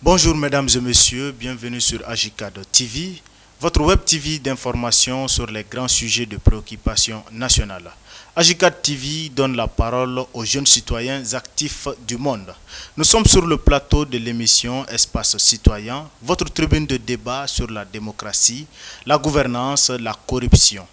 Bonjour mesdames et messieurs, bienvenue sur Agicad TV, votre web TV d'information sur les grands sujets de préoccupation nationale. Agicad TV donne la parole aux jeunes citoyens actifs du monde. Nous sommes sur le plateau de l'émission Espace Citoyen, votre tribune de débat sur la démocratie, la gouvernance, la corruption.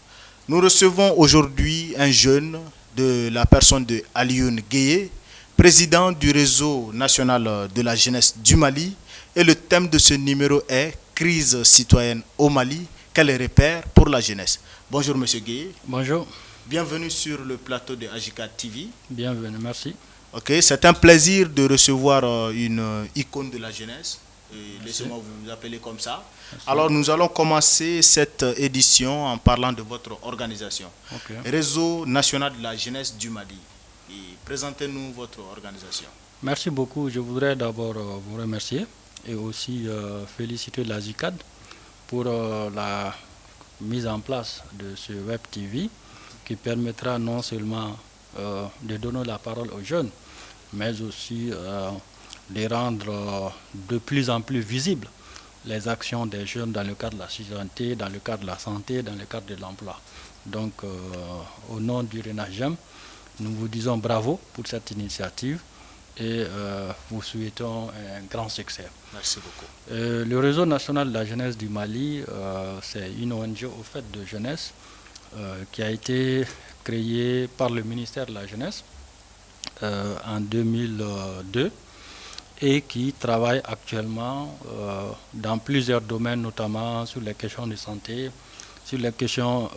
Nous recevons aujourd'hui un jeune de la personne de Alioune Gueye, président du réseau national de la jeunesse du Mali, et le thème de ce numéro est Crise citoyenne au Mali, quels repères pour la jeunesse. Bonjour Monsieur Gueye. Bonjour. Bienvenue sur le plateau de Agicad TV. Bienvenue, merci. Ok, c'est un plaisir de recevoir une icône de la jeunesse. Laissez-moi vous appeler comme ça. Merci. Alors nous allons commencer cette édition en parlant de votre organisation. Okay. Réseau national de la jeunesse du Mali. Et présentez-nous votre organisation. Merci beaucoup. Je voudrais d'abord vous remercier et aussi féliciter l'Agicad pour la mise en place de ce Web TV qui permettra non seulement de donner la parole aux jeunes, mais aussi de rendre de plus en plus visibles les actions des jeunes dans le cadre de la citoyenneté, dans le cadre de la santé, dans le cadre de l'emploi. Donc, au nom du RENAGEM, nous vous disons bravo pour cette initiative et vous souhaitons un grand succès. Merci beaucoup. Le Réseau national de la jeunesse du Mali, c'est une ONG au fait de jeunesse qui a été créée par le ministère de la Jeunesse en 2002 et qui travaille actuellement dans plusieurs domaines, notamment sur les questions de santé, sur les questions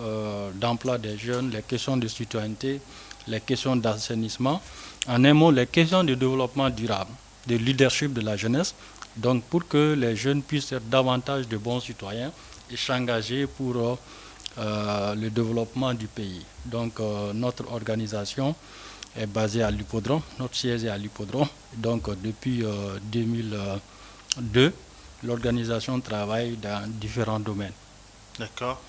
d'emploi des jeunes, les questions de citoyenneté, les questions d'assainissement, en un mot, les questions de développement durable, de leadership de la jeunesse, donc pour que les jeunes puissent être davantage de bons citoyens et s'engager pour le développement du pays. Donc notre organisation est basée à l'Hippodrome, notre siège est à l'Hippodrome. Donc depuis 2002, l'organisation travaille dans différents domaines. D'accord.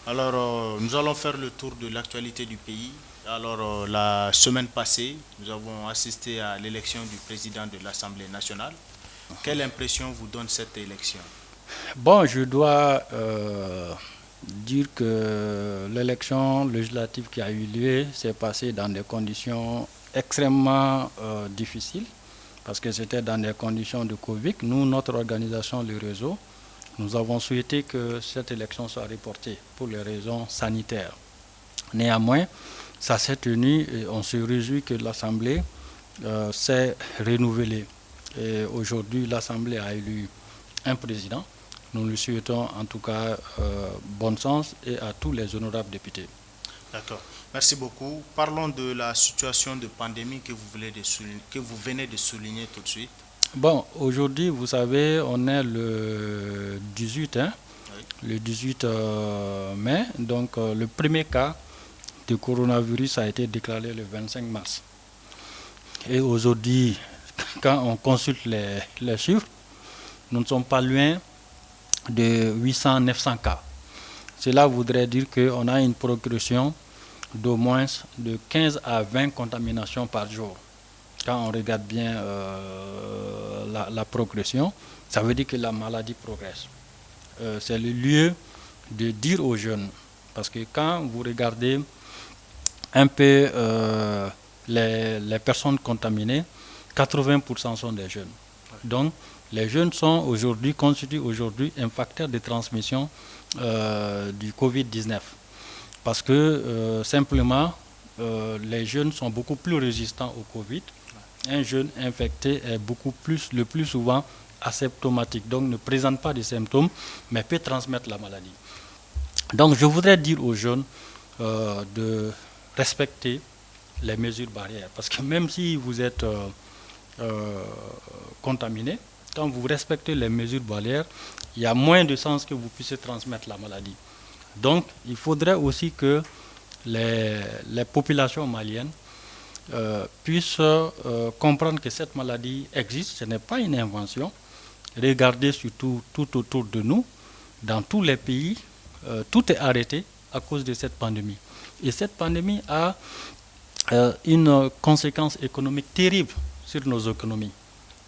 Alors nous allons faire le tour de l'actualité du pays. Alors la semaine passée, nous avons assisté à l'élection du président de l'Assemblée nationale. Quelle impression vous donne cette élection? Bon, je dois dire que l'élection législative qui a eu lieu s'est passée dans des conditions extrêmement difficiles parce que c'était dans des conditions de Covid. Nous, notre organisation, le réseau, nous avons souhaité que cette élection soit reportée pour les raisons sanitaires. Néanmoins, ça s'est tenu et on se réjouit que l'Assemblée s'est renouvelée. Et aujourd'hui, l'Assemblée a élu un président. Nous lui souhaitons en tout cas bon sens et à tous les honorables députés. D'accord. Merci beaucoup. Parlons de la situation de pandémie que vous venez de souligner tout de suite. Bon, aujourd'hui, vous savez, on est le 18, oui. Le 18 mai. Donc, le premier cas de coronavirus a été déclaré le 25 mars. Et aujourd'hui, quand on consulte les chiffres, nous ne sommes pas loin de 800-900 cas. Cela voudrait dire qu'on a une progression d'au moins de 15 à 20 contaminations par jour. Quand on regarde bien la progression, ça veut dire que la maladie progresse. C'est le lieu de dire aux jeunes, parce que quand vous regardez un peu les personnes contaminées, 80% sont des jeunes. Donc, les jeunes constituent aujourd'hui un facteur de transmission du Covid-19. Parce que simplement, les jeunes sont beaucoup plus résistants au Covid. Un jeune infecté est le plus souvent asymptomatique, donc ne présente pas de symptômes, mais peut transmettre la maladie. Donc, je voudrais dire aux jeunes de respecter les mesures barrières. Parce que même si vous êtes contaminé, quand vous respectez les mesures barrières, il y a moins de chances que vous puissiez transmettre la maladie. Donc, il faudrait aussi que les populations maliennes puissent comprendre que cette maladie existe, ce n'est pas une invention. Regardez surtout tout autour de nous, dans tous les pays, tout est arrêté à cause de cette pandémie. Et cette pandémie a une conséquence économique terrible sur nos économies.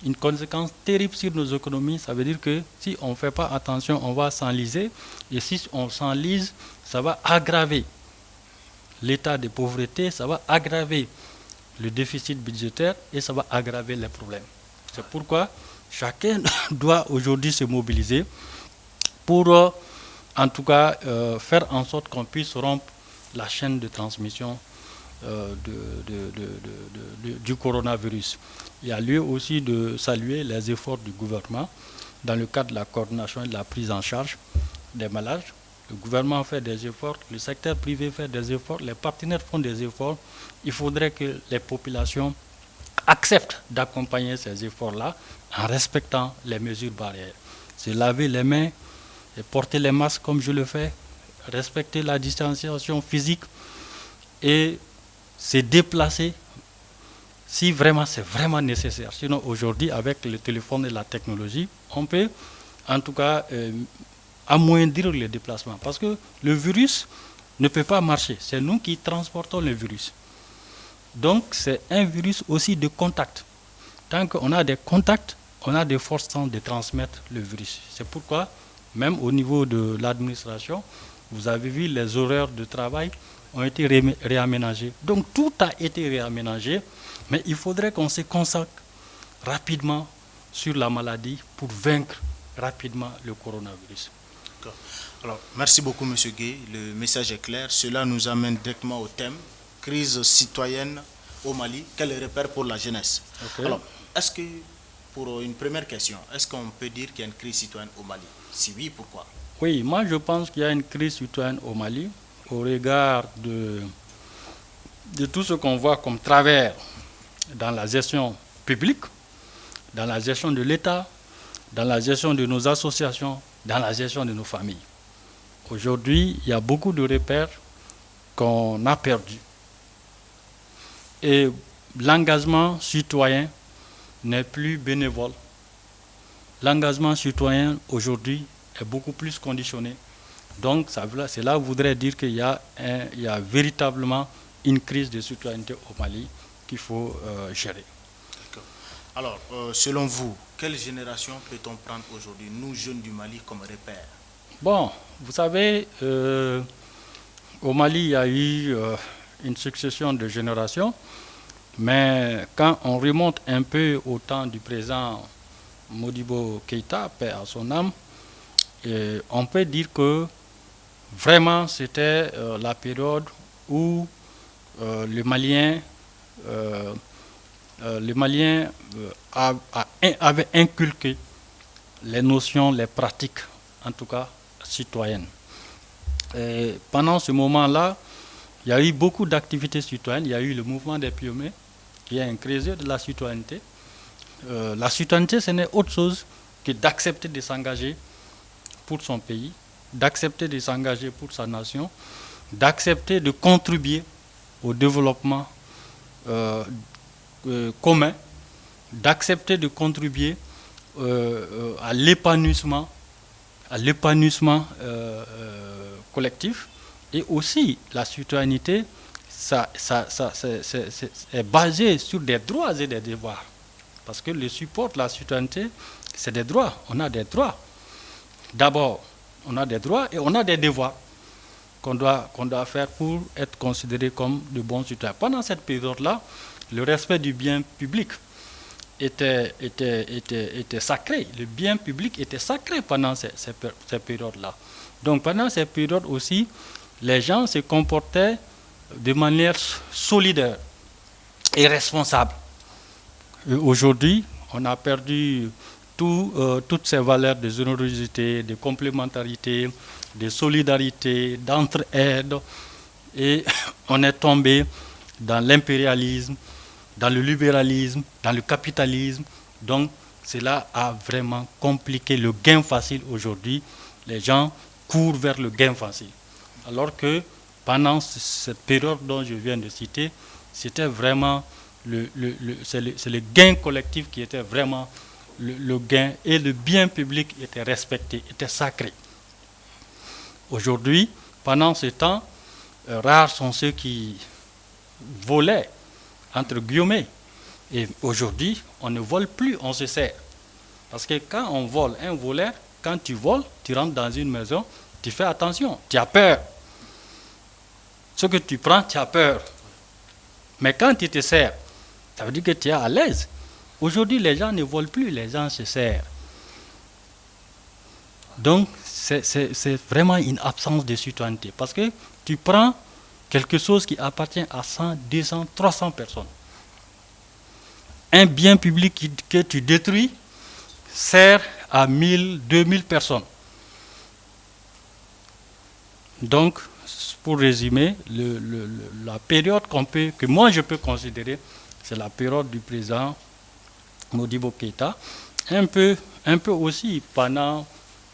une conséquence terrible sur nos économies. Ça veut dire que si on ne fait pas attention, on va s'enliser. Et si on s'enlise, ça va aggraver l'état de pauvreté, ça va aggraver le déficit budgétaire et ça va aggraver les problèmes. C'est pourquoi chacun doit aujourd'hui se mobiliser pour, en tout cas, faire en sorte qu'on puisse rompre la chaîne de transmission du coronavirus. Il y a lieu aussi de saluer les efforts du gouvernement dans le cadre de la coordination et de la prise en charge des malades. Le gouvernement fait des efforts, le secteur privé fait des efforts, les partenaires font des efforts. Il faudrait que les populations acceptent d'accompagner ces efforts-là en respectant les mesures barrières. Se laver les mains, et porter les masques comme je le fais, respecter la distanciation physique et se déplacer si vraiment c'est vraiment nécessaire. Sinon aujourd'hui, avec le téléphone et la technologie, on peut en tout cas amoindrir les déplacements. Parce que le virus ne peut pas marcher. C'est nous qui transportons le virus. Donc c'est un virus aussi de contact. Tant qu'on a des contacts, on a des forces de transmettre le virus. C'est pourquoi, même au niveau de l'administration, vous avez vu les horaires de travail ont été réaménagés. Donc tout a été réaménagé, mais il faudrait qu'on se consacre rapidement sur la maladie pour vaincre rapidement le coronavirus. D'accord. Alors, merci beaucoup, M. Gueye. Le message est clair. Cela nous amène directement au thème crise citoyenne au Mali. Quel repère pour la jeunesse? Okay. Alors, est-ce que, pour une première question, est-ce qu'on peut dire qu'il y a une crise citoyenne au Mali? Si oui, pourquoi? Oui, moi je pense qu'il y a une crise citoyenne au Mali au regard de tout ce qu'on voit comme travers dans la gestion publique, dans la gestion de l'État, dans la gestion de nos associations, dans la gestion de nos familles. Aujourd'hui, il y a beaucoup de repères qu'on a perdus. Et l'engagement citoyen n'est plus bénévole. L'engagement citoyen aujourd'hui est beaucoup plus conditionné. Donc cela voudrait dire qu'il y a véritablement une crise de citoyenneté au Mali qu'il faut gérer. Alors, selon vous, quelle génération peut-on prendre aujourd'hui, nous jeunes du Mali, comme repère? Bon, vous savez, au Mali, il y a eu une succession de générations, mais quand on remonte un peu au temps du président Modibo Keïta, paix à son âme, on peut dire que vraiment c'était la période où les Maliens avaient inculqué les notions, les pratiques, en tout cas citoyennes. Et pendant ce moment-là, il y a eu beaucoup d'activités citoyennes. Il y a eu le mouvement des pionniers, qui est un creuset de la citoyenneté. La citoyenneté, ce n'est autre chose que d'accepter de s'engager pour son pays, d'accepter de s'engager pour sa nation, d'accepter de contribuer au développement commun, d'accepter de contribuer à l'épanouissement collectif. Et aussi, la citoyenneté, est basée sur des droits et des devoirs. Parce que le support de la citoyenneté, c'est des droits. On a des droits. D'abord, on a des droits et on a des devoirs qu'on doit faire pour être considéré comme de bons citoyens. Pendant cette période-là, le respect du bien public était sacré. Le bien public était sacré pendant ces périodes-là. Donc pendant ces périodes aussi, les gens se comportaient de manière solidaire et responsable. Aujourd'hui, on a perdu toutes ces valeurs de générosité, de complémentarité, de solidarité, d'entraide, et on est tombé dans l'impérialisme, dans le libéralisme, dans le capitalisme. Donc cela a vraiment compliqué le gain facile aujourd'hui. Les gens courent vers le gain facile. Alors que pendant cette période dont je viens de citer, c'était vraiment c'est le gain collectif qui était vraiment le gain, et le bien public était respecté, était sacré. Aujourd'hui, pendant ce temps, rares sont ceux qui volaient, entre guillemets, Et aujourd'hui, on ne vole plus, on se sert. Parce que quand on vole, un voleur, quand tu voles, tu rentres dans une maison, tu fais attention, tu as peur. Ce que tu prends, tu as peur. Mais quand tu te sers, ça veut dire que tu es à l'aise. Aujourd'hui, les gens ne volent plus, les gens se serrent. Donc, c'est vraiment une absence de citoyenneté. Parce que tu prends quelque chose qui appartient à 100, 200, 300 personnes. Un bien public que tu détruis sert à 1000, 2000 personnes. Donc, pour résumer, la période que moi je peux considérer, c'est la période du président Modibo Keïta, un peu aussi pendant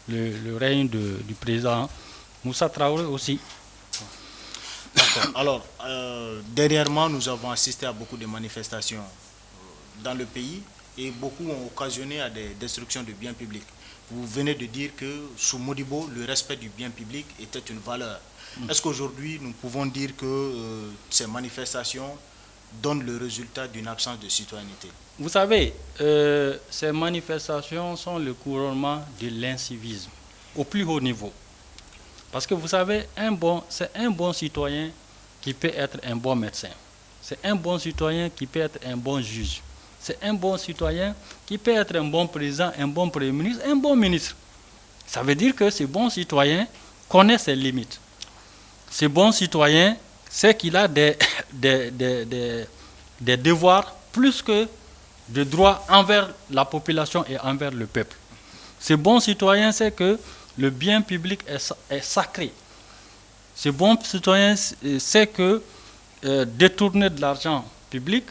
le règne du président Moussa Traoré aussi. D'accord. Alors, dernièrement, nous avons assisté à beaucoup de manifestations dans le pays et beaucoup ont occasionné à des destructions de biens publics. Vous venez de dire que sous Modibo, le respect du bien public était une valeur. Est-ce qu'aujourd'hui, nous pouvons dire que ces manifestations donnent le résultat d'une absence de citoyenneté? Vous savez, ces manifestations sont le couronnement de l'incivisme au plus haut niveau. Parce que vous savez, c'est un bon citoyen qui peut être un bon médecin. C'est un bon citoyen qui peut être un bon juge. C'est un bon citoyen qui peut être un bon président, un bon premier ministre, un bon ministre. Ça veut dire que ce bon citoyen connaît ses limites. Ce bon citoyen sait qu'il a des devoirs plus que de droits envers la population et envers le peuple. Ce bon citoyen sait que le bien public est sacré. Ce bon citoyen sait que détourner de l'argent public,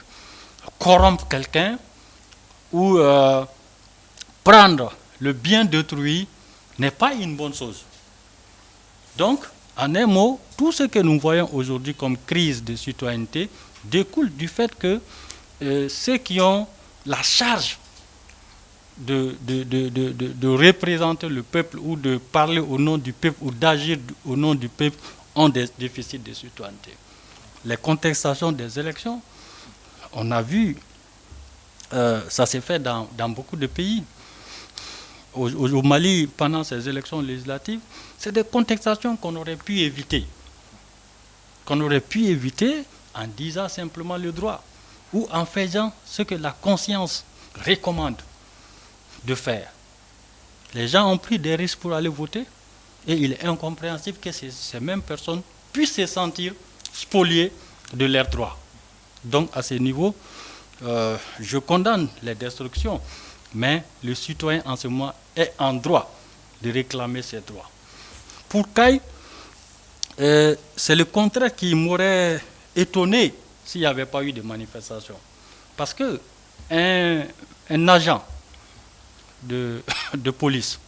corrompre quelqu'un ou prendre le bien d'autrui n'est pas une bonne chose. Donc, en un mot, tout ce que nous voyons aujourd'hui comme crise de citoyenneté découle du fait que ceux qui ont la charge de représenter le peuple ou de parler au nom du peuple ou d'agir au nom du peuple ont des déficits de citoyenneté. Les contestations des élections, on a vu, ça s'est fait dans beaucoup de pays. Au Mali, pendant ces élections législatives, c'est des contestations qu'on aurait pu éviter. Qu'on aurait pu éviter en disant simplement le droit ou en faisant ce que la conscience recommande de faire. Les gens ont pris des risques pour aller voter et il est incompréhensible que ces mêmes personnes puissent se sentir spoliées de leurs droits. Donc à ce niveau, je condamne les destructions, mais le citoyen en ce moment est en droit de réclamer ses droits. Pour Caille, c'est le contraire qui m'aurait étonné s'il n'y avait pas eu de manifestation. Parce que un agent de police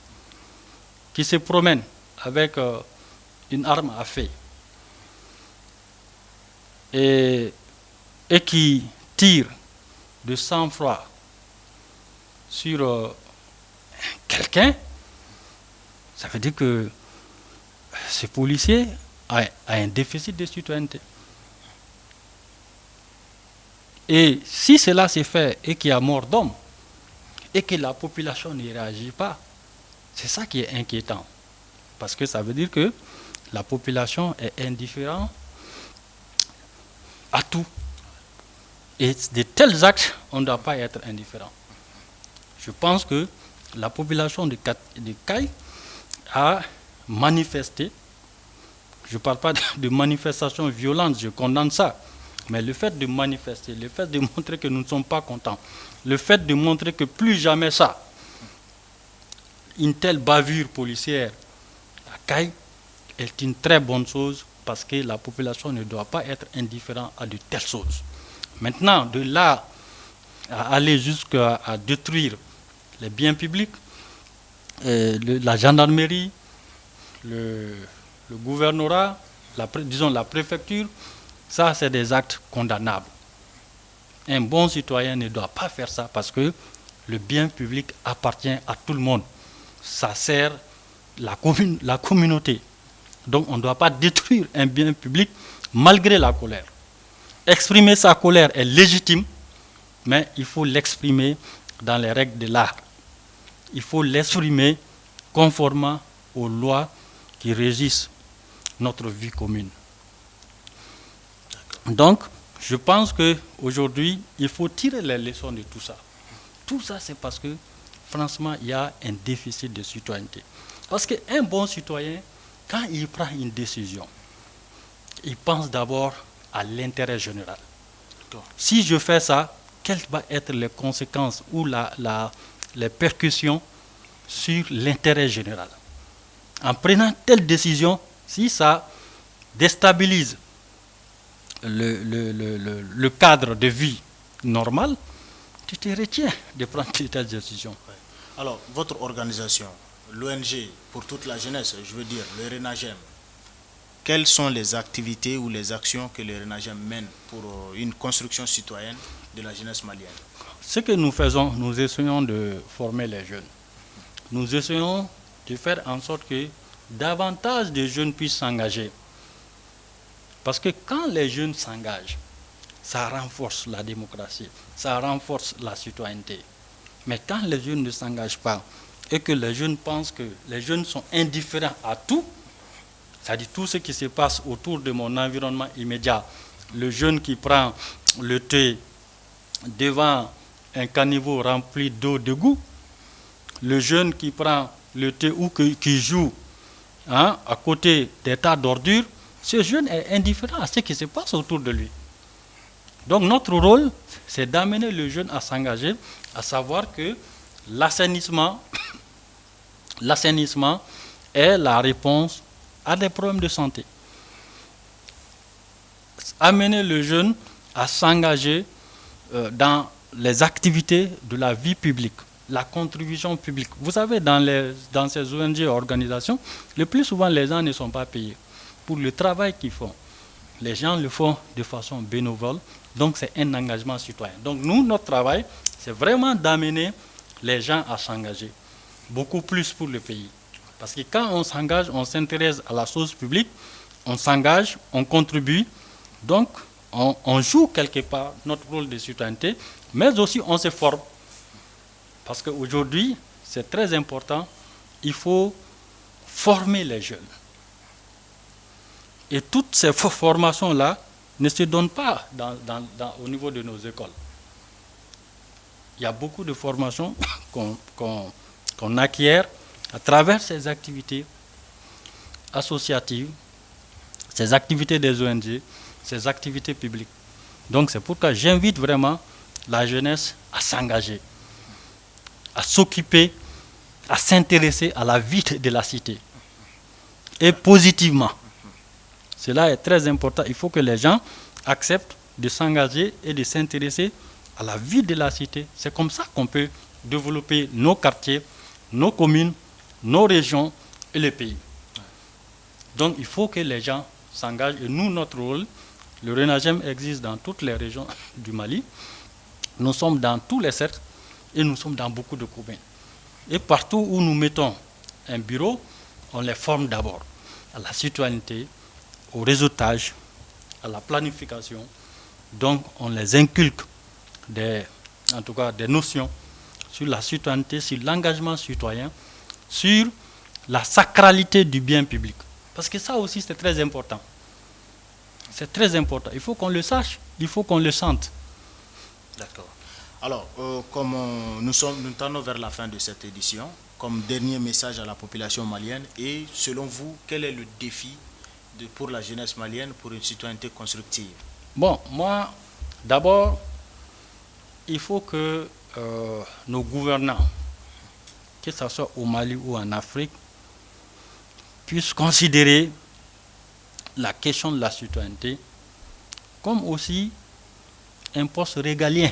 qui se promène avec une arme à feu et qui tire de sang-froid sur quelqu'un, ça veut dire que ce policier a un déficit de citoyenneté. Et si cela s'est fait et qu'il y a mort d'homme et que la population ne réagit pas, c'est ça qui est inquiétant. Parce que ça veut dire que la population est indifférente à tout. Et de tels actes, on ne doit pas être indifférent. Je pense que la population de Caille a manifesté. Je ne parle pas de manifestations violentes, je condamne ça. Mais le fait de manifester, le fait de montrer que nous ne sommes pas contents, le fait de montrer que plus jamais ça, une telle bavure policière à Caille est une très bonne chose parce que la population ne doit pas être indifférente à de telles choses. Maintenant, de là à aller jusqu'à détruire les biens publics, la gendarmerie, le gouvernorat, disons la préfecture, ça c'est des actes condamnables. Un bon citoyen ne doit pas faire ça parce que le bien public appartient à tout le monde. Ça sert la communauté. Donc on ne doit pas détruire un bien public malgré la colère. Exprimer sa colère est légitime, mais il faut l'exprimer dans les règles de l'art. Il faut l'exprimer conformément aux lois qui régissent notre vie commune. Donc, je pense qu'aujourd'hui, il faut tirer les leçons de tout ça. Tout ça, c'est parce que, franchement, il y a un déficit de citoyenneté. Parce qu'un bon citoyen, quand il prend une décision, il pense d'abord à l'intérêt général. Si je fais ça, quelles vont être les conséquences ou les percussions sur l'intérêt général? En prenant telle décision, si ça déstabilise le cadre de vie normal, tu te retiens de prendre telle décision. Alors, votre organisation, l'ONG pour toute la jeunesse, je veux dire, le RENAGEM, quelles sont les activités ou les actions que le RENAGEM mène pour une construction citoyenne de la jeunesse malienne? Ce que nous faisons, nous essayons de former les jeunes. Nous essayons de faire en sorte que davantage de jeunes puissent s'engager. Parce que quand les jeunes s'engagent, ça renforce la démocratie, ça renforce la citoyenneté. Mais quand les jeunes ne s'engagent pas et que les jeunes pensent que les jeunes sont indifférents à tout, c'est-à-dire tout ce qui se passe autour de mon environnement immédiat, le jeune qui prend le thé devant un caniveau rempli d'eau d'égout, le jeune qui prend le thé ou qui joue à côté des tas d'ordures, ce jeune est indifférent à ce qui se passe autour de lui. Donc notre rôle, c'est d'amener le jeune à s'engager, à savoir que l'assainissement est la réponse à des problèmes de santé. Amener le jeune à s'engager dans les activités de la vie publique, la contribution publique. Vous savez, dans ces ONG organisations, le plus souvent, les gens ne sont pas payés pour le travail qu'ils font. Les gens le font de façon bénévole, donc c'est un engagement citoyen. Donc nous, notre travail, c'est vraiment d'amener les gens à s'engager, beaucoup plus pour le pays. Parce que quand on s'engage, on s'intéresse à la chose publique, on s'engage, on contribue, donc on joue quelque part notre rôle de citoyenneté, mais aussi on se forme. Parce qu'aujourd'hui, c'est très important, il faut former les jeunes. Et toutes ces formations-là ne se donnent pas au niveau de nos écoles. Il y a beaucoup de formations qu'on acquiert à travers ces activités associatives, ces activités des ONG, ces activités publiques. Donc c'est pourquoi j'invite vraiment la jeunesse à s'engager, à s'occuper, à s'intéresser à la vie de la cité. Et positivement. Cela est très important. Il faut que les gens acceptent de s'engager et de s'intéresser à la vie de la cité. C'est comme ça qu'on peut développer nos quartiers, nos communes, nos régions et le pays. Donc il faut que les gens s'engagent. Et nous, notre rôle, le RENAGEM existe dans toutes les régions du Mali. Nous sommes dans tous les cercles et nous sommes dans beaucoup de communes. Et partout où nous mettons un bureau, on les forme d'abord à la citoyenneté, au réseautage, à la planification. Donc on les inculque des notions sur la citoyenneté, sur l'engagement citoyen, sur la sacralité du bien public. Parce que ça aussi c'est très important. C'est très important. Il faut qu'on le sache, il faut qu'on le sente. D'accord. Alors, comme nous tendons vers la fin de cette édition, comme dernier message à la population malienne, et selon vous, quel est le défi pour la jeunesse malienne pour une citoyenneté constructive? Bon, moi, d'abord, il faut que nos gouvernants, que ce soit au Mali ou en Afrique, puissent considérer la question de la citoyenneté comme aussi un poste régalien.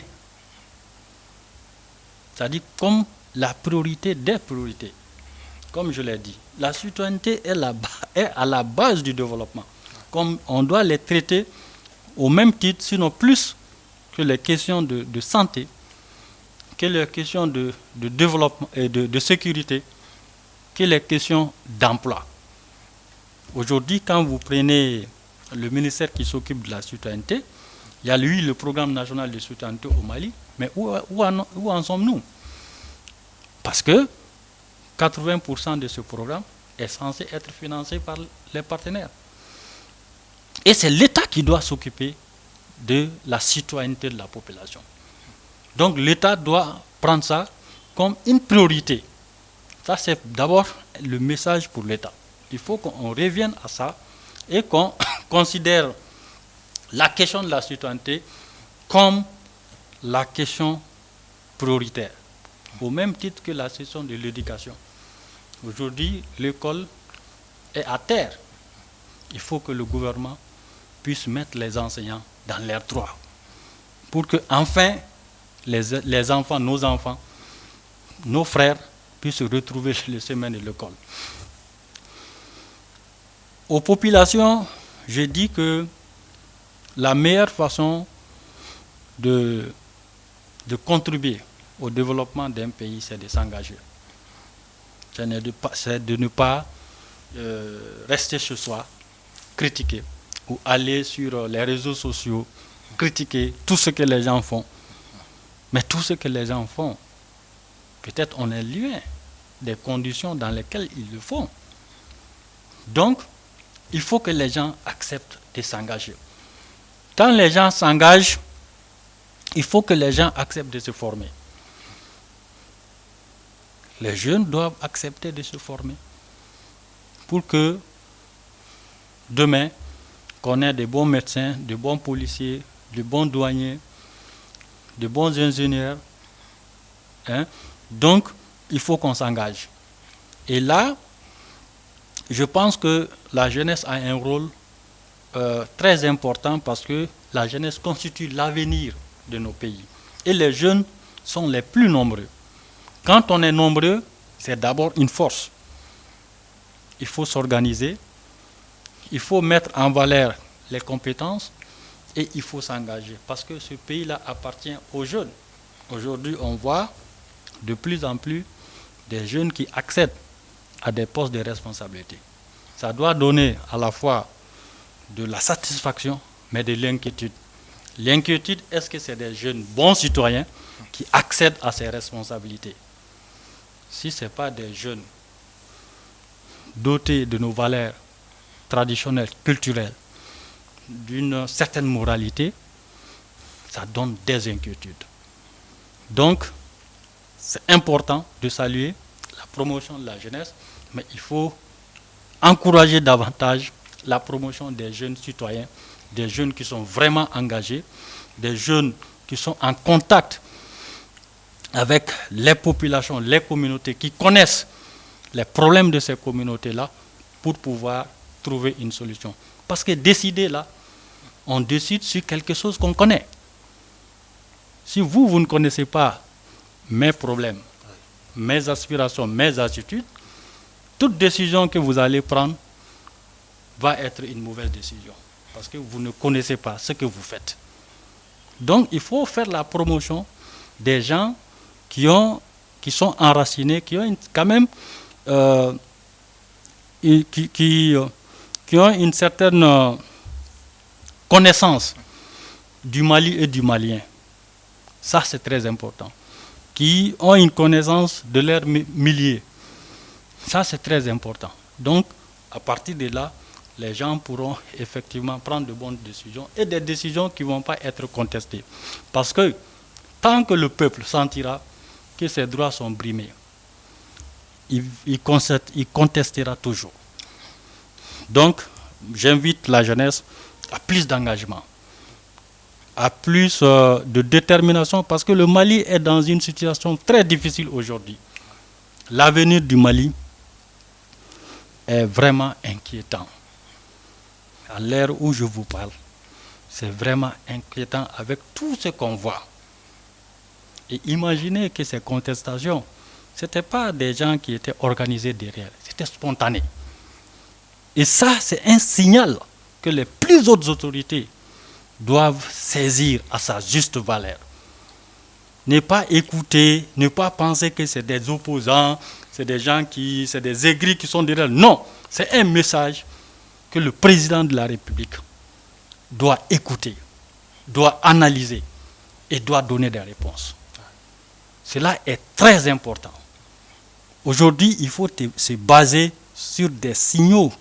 C'est-à-dire comme la priorité des priorités. Comme je l'ai dit, la citoyenneté est à la base du développement. Comme on doit les traiter au même titre, sinon plus que les questions de santé, que les questions de développement et de sécurité, que les questions d'emploi. Aujourd'hui, quand vous prenez le ministère qui s'occupe de la citoyenneté, Il y a le programme national de citoyenneté au Mali, mais où en sommes-nous? Parce que 80% de ce programme est censé être financé par les partenaires. Et c'est l'État qui doit s'occuper de la citoyenneté de la population. Donc l'État doit prendre ça comme une priorité. Ça, c'est d'abord le message pour l'État. Il faut qu'on revienne à ça et qu'on considère la question de la citoyenneté comme la question prioritaire, au même titre que la question de l'éducation. Aujourd'hui, l'école est à terre. Il faut que le gouvernement puisse mettre les enseignants dans leurs droits pour que, enfin, les enfants, nos frères, puissent retrouver le chemin de l'école. Aux populations, je dis que la meilleure façon de contribuer au développement d'un pays, c'est de s'engager. C'est de ne pas rester chez soi, critiquer, ou aller sur les réseaux sociaux, critiquer tout ce que les gens font. Mais tout ce que les gens font, peut-être on est loin des conditions dans lesquelles ils le font. Donc, il faut que les gens acceptent de s'engager. Quand les gens s'engagent, il faut que les gens acceptent de se former. Les jeunes doivent accepter de se former pour que demain, qu'on ait de bons médecins, de bons policiers, de bons douaniers, de bons ingénieurs. Donc, il faut qu'on s'engage. Et là, je pense que la jeunesse a un rôle très important parce que la jeunesse constitue l'avenir de nos pays. Et les jeunes sont les plus nombreux. Quand on est nombreux, c'est d'abord une force. Il faut s'organiser, il faut mettre en valeur les compétences et il faut s'engager parce que ce pays-là appartient aux jeunes. Aujourd'hui, on voit de plus en plus des jeunes qui accèdent à des postes de responsabilité. Ça doit donner à la fois de la satisfaction, mais de l'inquiétude. L'inquiétude, est-ce que c'est des jeunes bons citoyens qui accèdent à ces responsabilités? Si ce n'est pas des jeunes dotés de nos valeurs traditionnelles, culturelles, d'une certaine moralité, ça donne des inquiétudes. Donc, c'est important de saluer la promotion de la jeunesse, mais il faut encourager davantage la promotion des jeunes citoyens, des jeunes qui sont vraiment engagés, des jeunes qui sont en contact avec les populations, les communautés, qui connaissent les problèmes de ces communautés-là pour pouvoir trouver une solution. Parce que décider là, on décide sur quelque chose qu'on connaît. Si vous ne connaissez pas mes problèmes, mes aspirations, mes attitudes, toute décision que vous allez prendre va être une mauvaise décision. Parce que vous ne connaissez pas ce que vous faites. Donc, il faut faire la promotion des gens qui sont enracinés, qui ont quand même qui ont une certaine connaissance du Mali et du Malien. Ça, c'est très important. Qui ont une connaissance de leur milieu. Ça, c'est très important. Donc, à partir de là, les gens pourront effectivement prendre de bonnes décisions et des décisions qui ne vont pas être contestées. Parce que tant que le peuple sentira que ses droits sont brimés, il contestera toujours. Donc, j'invite la jeunesse à plus d'engagement, à plus de détermination, parce que le Mali est dans une situation très difficile aujourd'hui. L'avenir du Mali est vraiment inquiétant. À l'heure où je vous parle, c'est vraiment inquiétant avec tout ce qu'on voit. Et imaginez que ces contestations, ce n'étaient pas des gens qui étaient organisés derrière, c'était spontané. Et ça, c'est un signal que les plus hautes autorités doivent saisir à sa juste valeur. Ne pas écouter, ne pas penser que c'est des opposants, c'est des gens c'est des aigris qui sont derrière. Non, c'est un message que le président de la République doit écouter doit analyser et doit donner des réponses. Cela est très important. Aujourd'hui, il faut se baser sur des signaux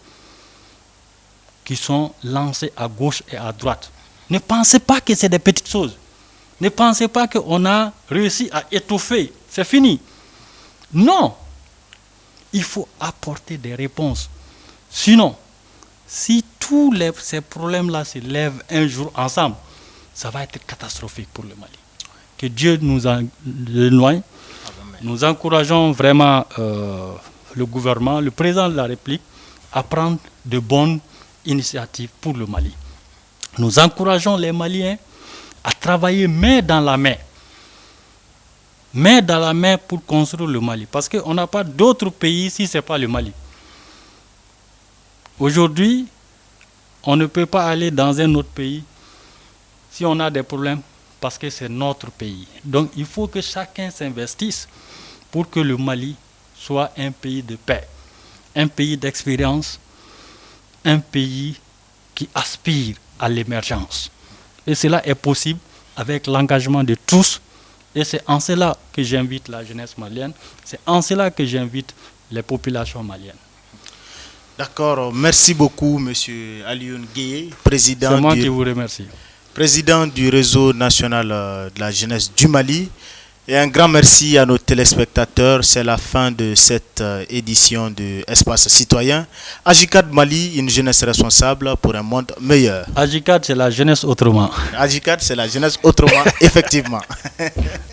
qui sont lancés à gauche et à droite. Ne pensez pas que c'est des petites choses. Ne pensez pas qu'on a réussi à étouffer. C'est fini. Non. Il faut apporter des réponses. Sinon, si tous ces problèmes-là se lèvent un jour ensemble, ça va être catastrophique pour le Mali. Que Dieu nous en éloigne. Nous encourageons vraiment le gouvernement, le président de la République, à prendre de bonnes initiatives pour le Mali. Nous encourageons les Maliens à travailler main dans la main. Main dans la main pour construire le Mali. Parce qu'on n'a pas d'autre pays si ce n'est pas le Mali. Aujourd'hui, on ne peut pas aller dans un autre pays si on a des problèmes parce que c'est notre pays. Donc il faut que chacun s'investisse pour que le Mali soit un pays de paix, un pays d'expérience, un pays qui aspire à l'émergence. Et cela est possible avec l'engagement de tous. Et c'est en cela que j'invite la jeunesse malienne, c'est en cela que j'invite les populations maliennes. D'accord, merci beaucoup, M. Alioune Gueye, président. C'est moi qui vous remercie. Président du réseau national de la jeunesse du Mali. Et un grand merci à nos téléspectateurs. C'est la fin de cette édition de Espace Citoyen. AJICAD Mali, une jeunesse responsable pour un monde meilleur. AJICAD, c'est la jeunesse autrement. AJICAD, c'est la jeunesse autrement, effectivement.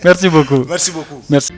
Merci beaucoup. Merci beaucoup. Merci.